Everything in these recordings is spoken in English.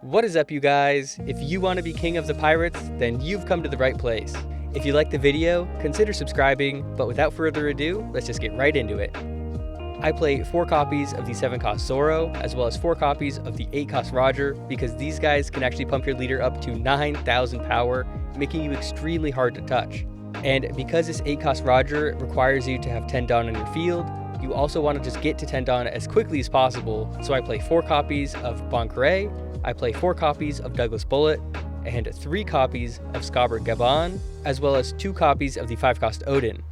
What is up, you guys? If you want to be king of the pirates, then you've come to the right place. If you liked the video, consider subscribing, but without further ado, let's just get right into it. I play 4 copies of the 7-cost Zoro, as well as 4 copies of the 8-cost Roger, because these guys can actually pump your leader up to 9,000 power, making you extremely hard to touch. And because this 8-cost Roger requires you to have 10 Dawn on your field, you also want to just get to 10 Dawn as quickly as possible, so I play 4 copies of Bon Carré, I play 4 copies of Douglas Bullet, and 3 copies of Scobber Gabon, as well as 2 copies of the 5-cost Odin.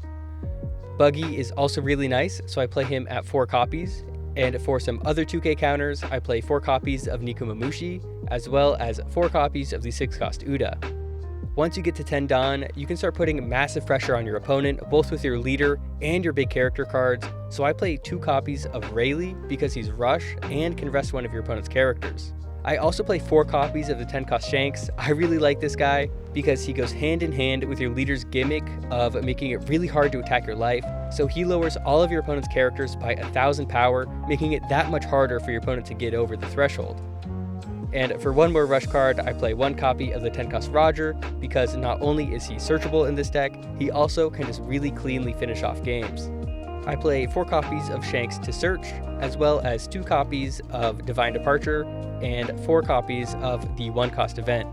Buggy is also really nice, so I play him at 4 copies, and for some other 2K counters, I play 4 copies of Nikumamushi, as well as 4 copies of the 6-cost Uda. Once you get to 10 Dawn, you can start putting massive pressure on your opponent, both with your leader and your big character cards, so I play 2 copies of Rayleigh because he's Rush and can rest one of your opponent's characters. I also play 4 copies of the 10-cost Shanks. I really like this guy because he goes hand in hand with your leader's gimmick of making it really hard to attack your life, so he lowers all of your opponent's characters by 1,000 power, making it that much harder for your opponent to get over the threshold. And for one more rush card, I play 1 copy of the 10-cost Roger because not only is he searchable in this deck, he also can just really cleanly finish off games. I play 4 copies of Shanks to search, as well as 2 copies of Divine Departure, and 4 copies of the 1-cost event.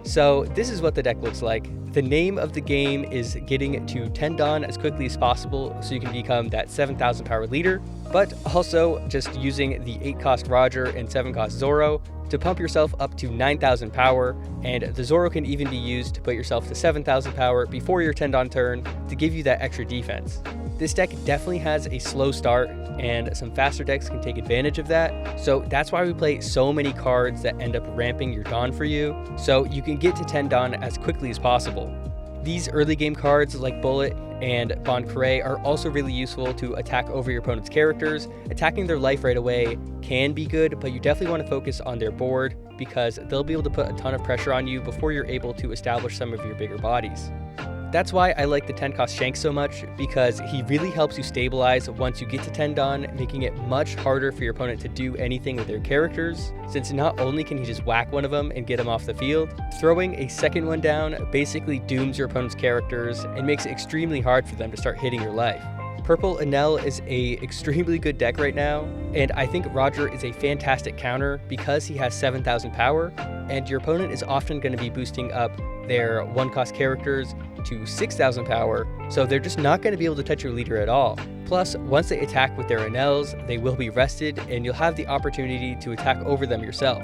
So this is what the deck looks like. The name of the game is getting to 10 Dawn as quickly as possible so you can become that 7,000 power leader, but also just using the 8-cost Roger and 7-cost Zoro to pump yourself up to 9,000 power, and the Zoro can even be used to put yourself to 7,000 power before your 10 Dawn turn to give you that extra defense. This deck definitely has a slow start, and some faster decks can take advantage of that, so that's why we play so many cards that end up ramping your Dawn for you, so you can get to 10 Dawn as quickly as possible. These early game cards like Bullet and Bon Carré are also really useful to attack over your opponent's characters. Attacking their life right away can be good, but you definitely want to focus on their board because they'll be able to put a ton of pressure on you before you're able to establish some of your bigger bodies. That's why I like the 10-cost Shank so much, because he really helps you stabilize once you get to 10 Dawn, making it much harder for your opponent to do anything with their characters, since not only can he just whack one of them and get them off the field, throwing a second one down basically dooms your opponent's characters and makes it extremely hard for them to start hitting your life. Purple Enel is a extremely good deck right now, and I think Roger is a fantastic counter because he has 7,000 power, and your opponent is often going to be boosting up their 1-cost characters to 6,000 power, so they're just not going to be able to touch your leader at all. Plus, once they attack with their Enels, they will be rested, and you'll have the opportunity to attack over them yourself.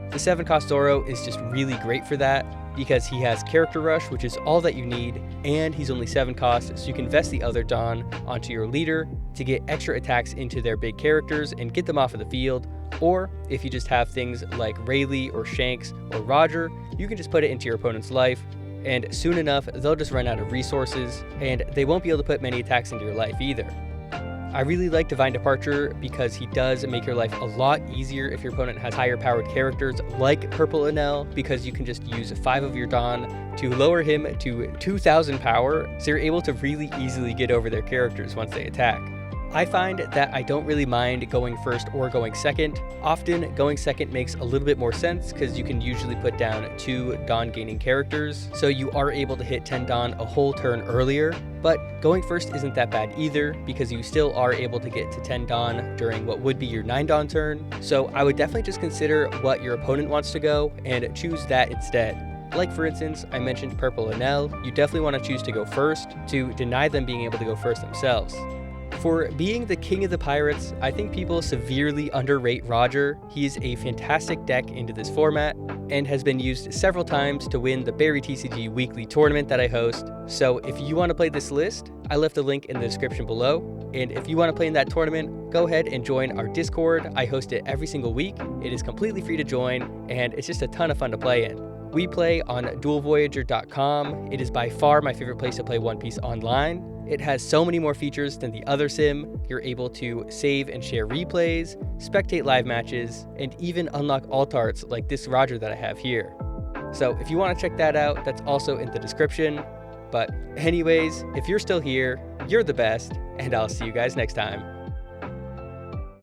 The 7-cost Zoro is just really great for that, because he has Character Rush, which is all that you need, and he's only 7 cost, so you can vest the other Dawn onto your leader to get extra attacks into their big characters and get them off of the field, or if you just have things like Rayleigh or Shanks or Roger, you can just put it into your opponent's life, and soon enough, they'll just run out of resources, and they won't be able to put many attacks into your life either. I really like Divine Departure because he does make your life a lot easier if your opponent has higher powered characters like Purple Enel, because you can just use 5 of your Dawn to lower him to 2,000 power, so you're able to really easily get over their characters once they attack. I find that I don't really mind going first or going second. Often going second makes a little bit more sense because you can usually put down 2 Dawn gaining characters, so you are able to hit 10 Dawn a whole turn earlier. But going first isn't that bad either, because you still are able to get to 10 Dawn during what would be your 9 Dawn turn, so I would definitely just consider what your opponent wants to go and choose that instead. Like for instance, I mentioned Purple Enel, you definitely want to choose to go first to deny them being able to go first themselves. For being the king of the pirates, I think people severely underrate Roger. He's a fantastic deck into this format and has been used several times to win the OPTCG weekly tournament that I host. So if you want to play this list, I left a link in the description below. And if you want to play in that tournament, go ahead and join our Discord. I host it every single week. It is completely free to join, and it's just a ton of fun to play in. We play on duelvoyager.com. It is by far my favorite place to play One Piece online. It has so many more features than the other sim. You're able to save and share replays, spectate live matches, and even unlock alt arts like this Roger that I have here. So if you want to check that out, that's also in the description. But anyways, if you're still here, you're the best, and I'll see you guys next time.